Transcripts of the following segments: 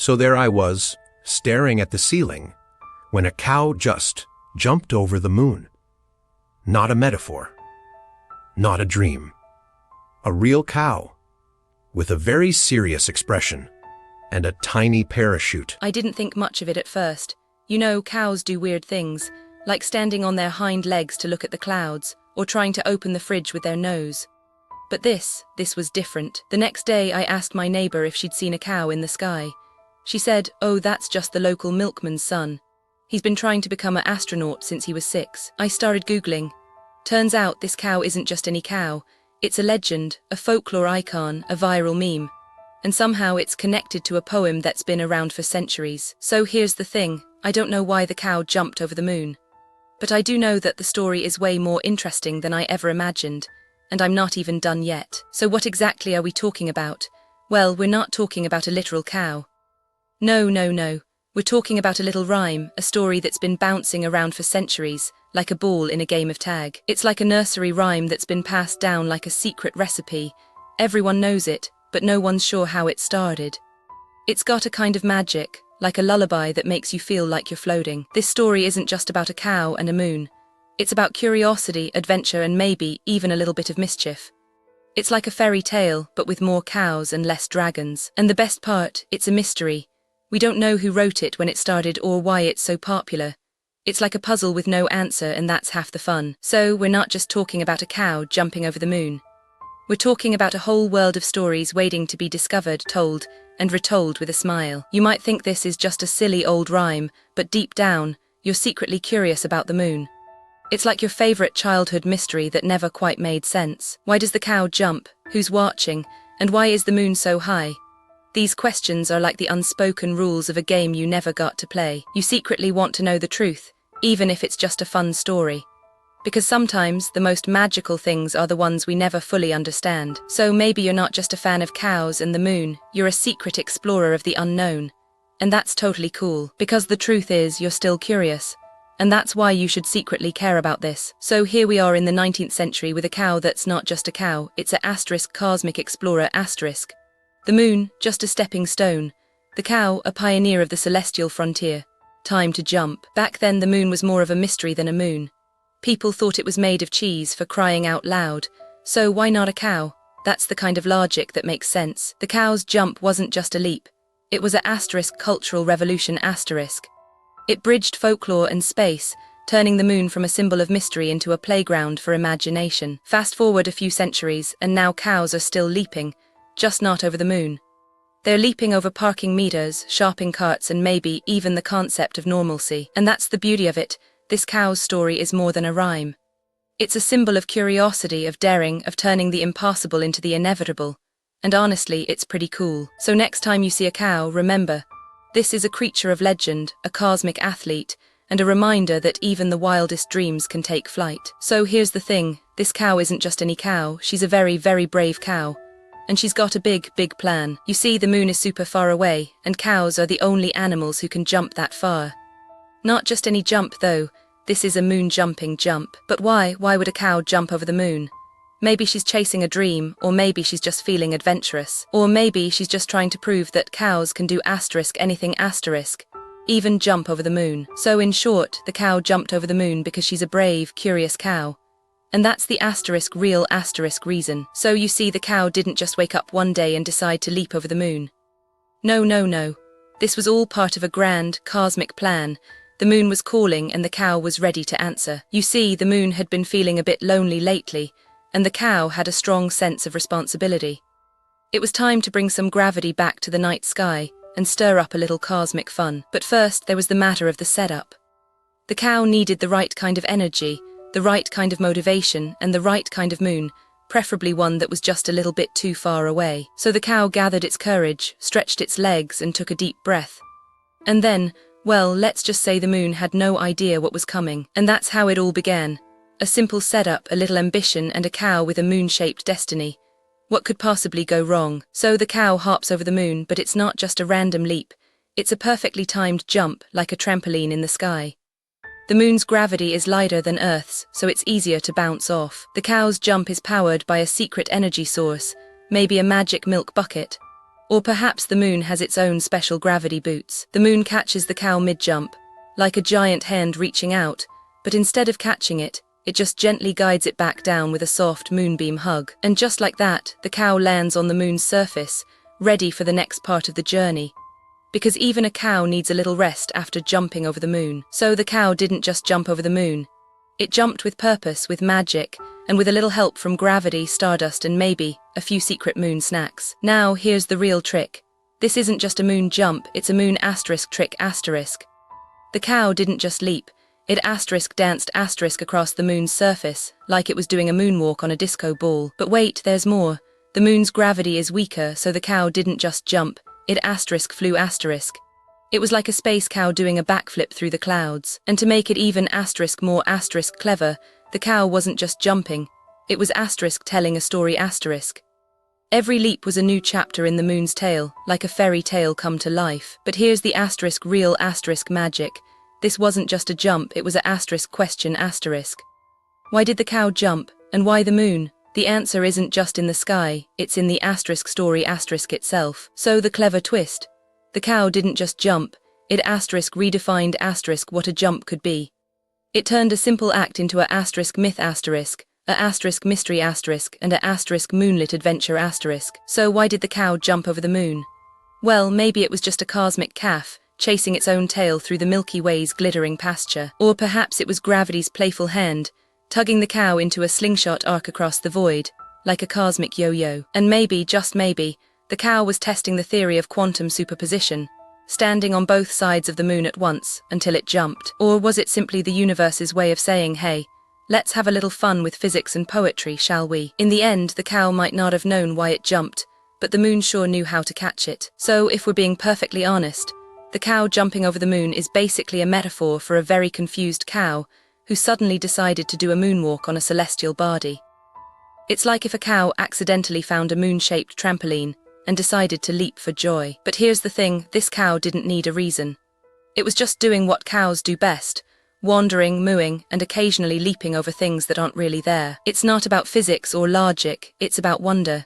So there I was, staring at the ceiling, when a cow just jumped over the moon. Not a metaphor. Not a dream. A real cow, with a very serious expression and a tiny parachute. I didn't think much of it at first. You know, cows do weird things, like standing on their hind legs to look at the clouds, or trying to open the fridge with their nose. But this was different. The next day I asked my neighbor if she'd seen a cow in the sky. She said, "Oh, that's just the local milkman's son. He's been trying to become an astronaut since he was 6. I started Googling. Turns out this cow isn't just any cow. It's a legend, a folklore icon, a viral meme. And somehow it's connected to a poem that's been around for centuries. So here's the thing, I don't know why the cow jumped over the moon. But I do know that the story is way more interesting than I ever imagined, and I'm not even done yet. So what exactly are we talking about? Well, we're not talking about a literal cow. No. We're talking about a little rhyme, a story that's been bouncing around for centuries, like a ball in a game of tag. It's like a nursery rhyme that's been passed down like a secret recipe. Everyone knows it, but no one's sure how it started. It's got a kind of magic, like a lullaby that makes you feel like you're floating. This story isn't just about a cow and a moon. It's about curiosity, adventure, and maybe even a little bit of mischief. It's like a fairy tale, but with more cows and less dragons. And the best part, it's a mystery. We don't know who wrote it when it started or why it's so popular. It's like a puzzle with no answer, and that's half the fun. So we're not just talking about a cow jumping over the moon. We're talking about a whole world of stories waiting to be discovered, told, and retold with a smile. You might think this is just a silly old rhyme, but deep down, you're secretly curious about the moon. It's like your favorite childhood mystery that never quite made sense. Why does the cow jump? Who's watching? And why is the moon so high? These questions are like the unspoken rules of a game you never got to play. You secretly want to know the truth, even if it's just a fun story. Because sometimes the most magical things are the ones we never fully understand. So maybe you're not just a fan of cows and the moon, you're a secret explorer of the unknown. And that's totally cool, because the truth is you're still curious. And that's why you should secretly care about this. So here we are in the 19th century with a cow that's not just a cow, it's a * cosmic explorer *. The moon, just a stepping stone. The cow, a pioneer of the celestial frontier. Time to jump. Back then the moon was more of a mystery than a moon. People thought it was made of cheese, for crying out loud. So why not a cow? That's the kind of logic that makes sense. The cow's jump wasn't just a leap. It was a * cultural revolution *. It bridged folklore and space, turning the moon from a symbol of mystery into a playground for imagination. Fast forward a few centuries, and now cows are still leaping, just not over the moon. They're leaping over parking meters, shopping carts, and maybe even the concept of normalcy. And that's the beauty of it. This cow's story is more than a rhyme. It's a symbol of curiosity, of daring, of turning the impossible into the inevitable. And honestly, it's pretty cool. So next time you see a cow, remember, this is a creature of legend, a cosmic athlete, and a reminder that even the wildest dreams can take flight. So here's the thing, this cow isn't just any cow, she's a very, very brave cow. And she's got a big, big plan. You see, the moon is super far away, and cows are the only animals who can jump that far. Not just any jump, though. This is a moon-jumping jump. But why? Why would a cow jump over the moon? Maybe she's chasing a dream, or maybe she's just feeling adventurous. Or maybe she's just trying to prove that cows can do anything *, even jump over the moon. So in short, the cow jumped over the moon because she's a brave, curious cow. And that's the real reason. So you see, the cow didn't just wake up one day and decide to leap over the moon. No. This was all part of a grand, cosmic plan. The moon was calling and the cow was ready to answer. You see, the moon had been feeling a bit lonely lately, and the cow had a strong sense of responsibility. It was time to bring some gravity back to the night sky and stir up a little cosmic fun. But first, there was the matter of the setup. The cow needed the right kind of energy, the right kind of motivation, and the right kind of moon, preferably one that was just a little bit too far away. So the cow gathered its courage, stretched its legs, and took a deep breath. And then, well, let's just say the moon had no idea what was coming. And that's how it all began. A simple setup, a little ambition, and a cow with a moon-shaped destiny. What could possibly go wrong? So the cow hops over the moon, but it's not just a random leap. It's a perfectly timed jump, like a trampoline in the sky. The moon's gravity is lighter than Earth's, so it's easier to bounce off. The cow's jump is powered by a secret energy source, maybe a magic milk bucket. Or perhaps the moon has its own special gravity boots. The moon catches the cow mid-jump, like a giant hand reaching out, but instead of catching it, it just gently guides it back down with a soft moonbeam hug. And just like that, the cow lands on the moon's surface, ready for the next part of the journey. Because even a cow needs a little rest after jumping over the moon. So the cow didn't just jump over the moon. It jumped with purpose, with magic, and with a little help from gravity, stardust, and maybe a few secret moon snacks. Now, here's the real trick. This isn't just a moon jump, it's a moon asterisk trick asterisk. The cow didn't just leap, it asterisk danced asterisk across the moon's surface, like it was doing a moonwalk on a disco ball. But wait, there's more. The moon's gravity is weaker, so the cow didn't just jump, it asterisk flew asterisk. It was like a space cow doing a backflip through the clouds. And to make it even asterisk more asterisk clever, the cow wasn't just jumping, it was asterisk telling a story asterisk. Every leap was a new chapter in the moon's tale, like a fairy tale come to life. But here's the asterisk real asterisk magic. This wasn't just a jump, it was a asterisk question asterisk. Why did the cow jump, and why the moon? The answer isn't just in the sky, it's in the asterisk story asterisk itself. So the clever twist. The cow didn't just jump, it asterisk redefined asterisk what a jump could be. It turned a simple act into a asterisk myth asterisk, a asterisk mystery asterisk, and a asterisk moonlit adventure asterisk. So why did the cow jump over the moon? Well, maybe it was just a cosmic calf, chasing its own tail through the Milky Way's glittering pasture. Or perhaps it was gravity's playful hand, tugging the cow into a slingshot arc across the void, like a cosmic yo-yo. And maybe, just maybe, the cow was testing the theory of quantum superposition, standing on both sides of the moon at once until it jumped. Or was it simply the universe's way of saying, hey, let's have a little fun with physics and poetry, shall we? In the end, the cow might not have known why it jumped, but the moon sure knew how to catch it. So if we're being perfectly honest, the cow jumping over the moon is basically a metaphor for a very confused cow who suddenly decided to do a moonwalk on a celestial body. It's like if a cow accidentally found a moon-shaped trampoline and decided to leap for joy. But here's the thing, this cow didn't need a reason. It was just doing what cows do best, wandering, mooing, and occasionally leaping over things that aren't really there. It's not about physics or logic, it's about wonder.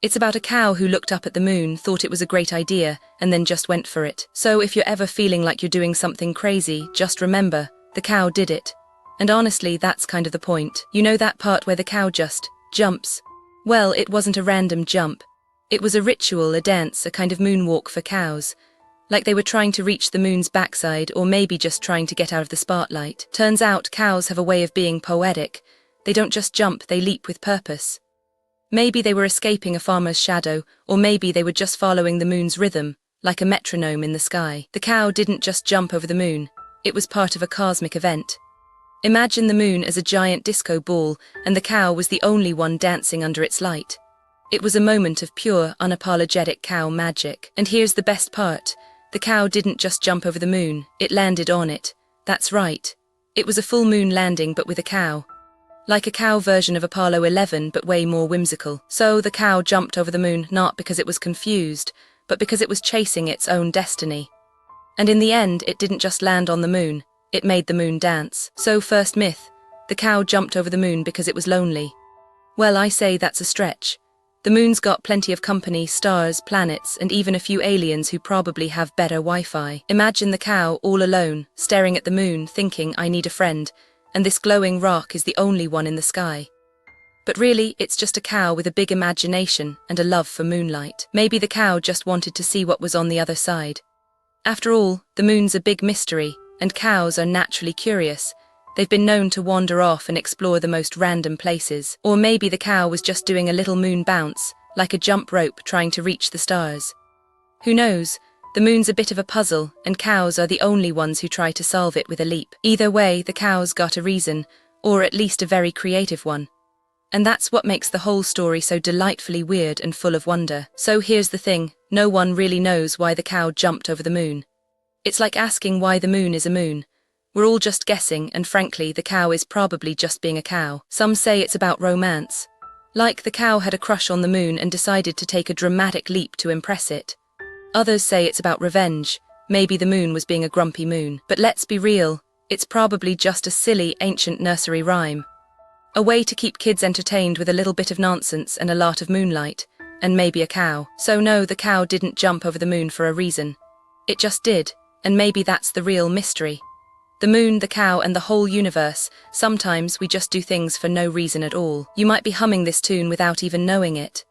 It's about a cow who looked up at the moon, thought it was a great idea, and then just went for it. So if you're ever feeling like you're doing something crazy, just remember, the cow did it. And honestly, that's kind of the point. You know that part where the cow just jumps? Well, it wasn't a random jump. It was a ritual, a dance, a kind of moonwalk for cows. Like they were trying to reach the moon's backside, or maybe just trying to get out of the spotlight. Turns out cows have a way of being poetic. They don't just jump, they leap with purpose. Maybe they were escaping a farmer's shadow, or maybe they were just following the moon's rhythm, like a metronome in the sky. The cow didn't just jump over the moon, it was part of a cosmic event. Imagine the moon as a giant disco ball, and the cow was the only one dancing under its light. It was a moment of pure, unapologetic cow magic. And here's the best part. The cow didn't just jump over the moon, it landed on it. That's right. It was a full moon landing, but with a cow. Like a cow version of Apollo 11, but way more whimsical. So the cow jumped over the moon not because it was confused, but because it was chasing its own destiny. And in the end, it didn't just land on the moon, it made the moon dance. So first myth, the cow jumped over the moon because it was lonely. Well, I say that's a stretch. The moon's got plenty of company, stars, planets, and even a few aliens who probably have better Wi-Fi. Imagine the cow all alone, staring at the moon, thinking, I need a friend, and this glowing rock is the only one in the sky. But really, it's just a cow with a big imagination and a love for moonlight. Maybe the cow just wanted to see what was on the other side. After all, the moon's a big mystery, and cows are naturally curious. They've been known to wander off and explore the most random places. Or maybe the cow was just doing a little moon bounce, like a jump rope trying to reach the stars. Who knows? The moon's a bit of a puzzle, and cows are the only ones who try to solve it with a leap. Either way, the cow's got a reason, or at least a very creative one. And that's what makes the whole story so delightfully weird and full of wonder. So here's the thing, no one really knows why the cow jumped over the moon. It's like asking why the moon is a moon. We're all just guessing, and frankly, the cow is probably just being a cow. Some say it's about romance. Like the cow had a crush on the moon and decided to take a dramatic leap to impress it. Others say it's about revenge. Maybe the moon was being a grumpy moon. But let's be real, it's probably just a silly, ancient nursery rhyme. A way to keep kids entertained with a little bit of nonsense and a lot of moonlight. and maybe a cow. So no, the cow didn't jump over the moon for a reason. It just did, and maybe that's the real mystery. The moon, the cow, and the whole universe, sometimes we just do things for no reason at all. You might be humming this tune without even knowing it.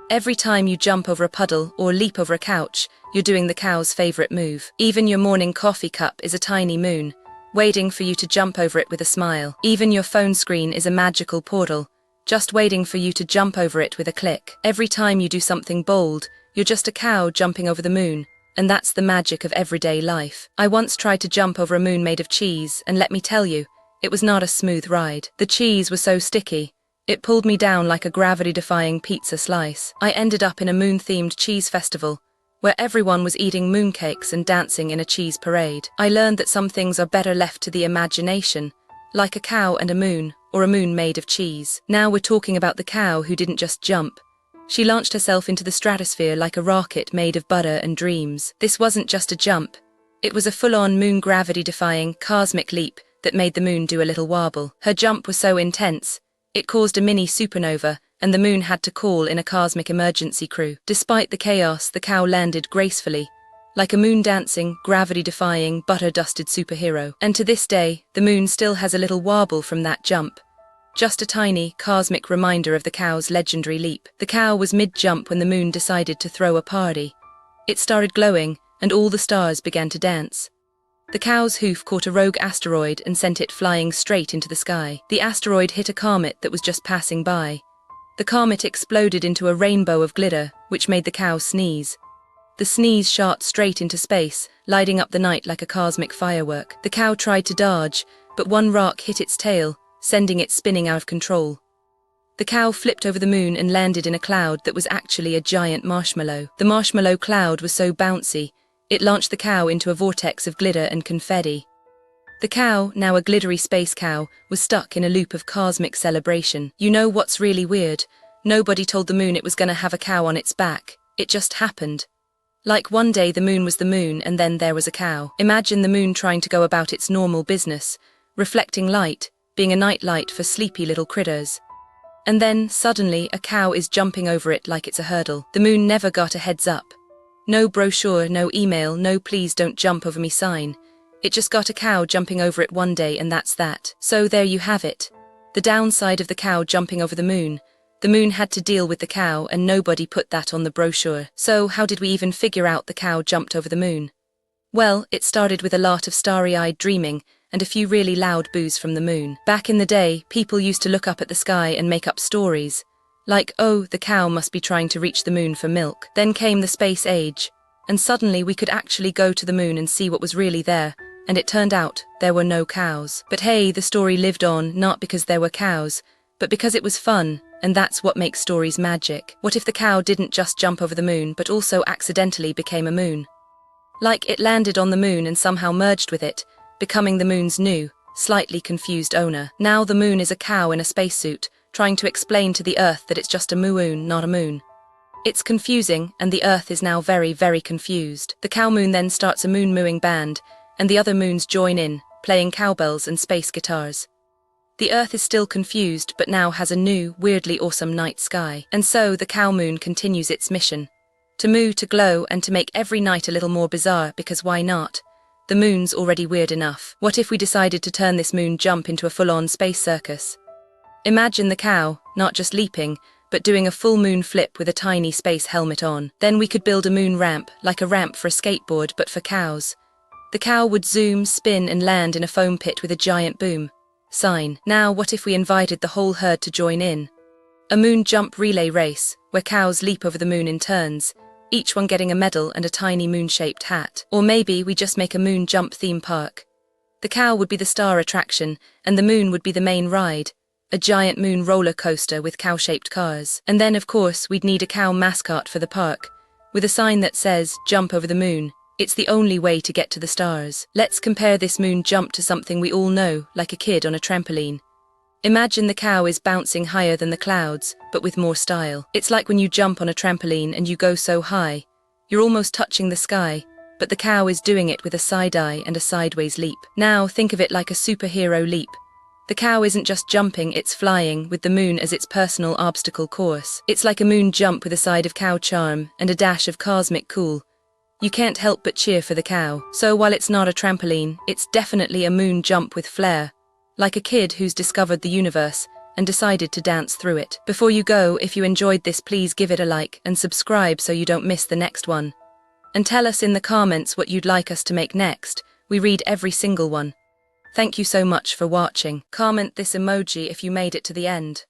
Every time you jump over a puddle or leap over a couch, you're doing the cow's favorite move. Even your morning coffee cup is a tiny moon, waiting for you to jump over it with a smile. Even your phone screen is a magical portal, just waiting for you to jump over it with a click. Every time you do something bold, you're just a cow jumping over the moon, and that's the magic of everyday life. I once tried to jump over a moon made of cheese, and let me tell you, it was not a smooth ride. The cheese was so sticky, it pulled me down like a gravity-defying pizza slice. I ended up in a moon-themed cheese festival, where everyone was eating mooncakes and dancing in a cheese parade. I learned that some things are better left to the imagination, like a cow and a moon, or a moon made of cheese. Now we're talking about the cow who didn't just jump. She launched herself into the stratosphere like a rocket made of butter and dreams. This wasn't just a jump. It was a full-on moon gravity-defying cosmic leap that made the moon do a little wobble. Her jump was so intense, it caused a mini supernova, and the moon had to call in a cosmic emergency crew. Despite the chaos, the cow landed gracefully, like a moon-dancing, gravity-defying, butter-dusted superhero. And to this day, the moon still has a little wobble from that jump. Just a tiny, cosmic reminder of the cow's legendary leap. The cow was mid-jump when the moon decided to throw a party. It started glowing, and all the stars began to dance. The cow's hoof caught a rogue asteroid and sent it flying straight into the sky. The asteroid hit a comet that was just passing by. The comet exploded into a rainbow of glitter, which made the cow sneeze. The sneeze shot straight into space, lighting up the night like a cosmic firework. The cow tried to dodge, but one rock hit its tail, sending it spinning out of control. The cow flipped over the moon and landed in a cloud that was actually a giant marshmallow. The marshmallow cloud was so bouncy, it launched the cow into a vortex of glitter and confetti. The cow, now a glittery space cow, was stuck in a loop of cosmic celebration. You know what's really weird? Nobody told the moon it was gonna have a cow on its back. It just happened. Like one day the moon was the moon and then there was a cow. Imagine the moon trying to go about its normal business, reflecting light, being a night light for sleepy little critters. And then, suddenly, a cow is jumping over it like it's a hurdle. The moon never got a heads up. No brochure, no email, no please don't jump over me sign. It just got a cow jumping over it one day and that's that. So there you have it. The downside of the cow jumping over the moon. The moon had to deal with the cow and nobody put that on the brochure. So how did we even figure out the cow jumped over the moon? Well, it started with a lot of starry-eyed dreaming and a few really loud boos from the moon. Back in the day, people used to look up at the sky and make up stories. Like, oh, the cow must be trying to reach the moon for milk. Then came the space age, and suddenly we could actually go to the moon and see what was really there, and it turned out there were no cows. But hey, the story lived on, not because there were cows, but because it was fun, and that's what makes stories magic. What if the cow didn't just jump over the moon, but also accidentally became a moon? Like it landed on the moon and somehow merged with it, becoming the moon's new, slightly confused owner. Now the moon is a cow in a spacesuit, trying to explain to the Earth that it's just a moon, not a moon. It's confusing, and the Earth is now very, very confused. The cow moon then starts a moon mooing band, and the other moons join in, playing cowbells and space guitars. The Earth is still confused, but now has a new, weirdly awesome night sky. And so the cow moon continues its mission. To moo, to glow, and to make every night a little more bizarre, because why not? The moon's already weird enough. What if we decided to turn this moon jump into a full-on space circus? Imagine the cow, not just leaping, but doing a full moon flip with a tiny space helmet on. Then we could build a moon ramp, like a ramp for a skateboard, but for cows. The cow would zoom, spin, and land in a foam pit with a giant boom sign. Now, what if we invited the whole herd to join in? A moon jump relay race, where cows leap over the moon in turns, each one getting a medal and a tiny moon-shaped hat. Or maybe we just make a moon jump theme park. The cow would be the star attraction, and the moon would be the main ride. A giant moon roller coaster with cow-shaped cars. And then, of course, we'd need a cow mascot for the park, with a sign that says, "Jump over the moon. It's the only way to get to the stars." Let's compare this moon jump to something we all know, like a kid on a trampoline. Imagine the cow is bouncing higher than the clouds, but with more style. It's like when you jump on a trampoline and you go so high, you're almost touching the sky, but the cow is doing it with a side-eye and a sideways leap. Now, think of it like a superhero leap. The cow isn't just jumping, it's flying, with the moon as its personal obstacle course. It's like a moon jump with a side of cow charm and a dash of cosmic cool. You can't help but cheer for the cow. So while it's not a trampoline, it's definitely a moon jump with flair. Like a kid who's discovered the universe and decided to dance through it. Before you go, if you enjoyed this, please give it a like and subscribe so you don't miss the next one. And tell us in the comments what you'd like us to make next. We read every single one. Thank you so much for watching. Comment this emoji if you made it to the end.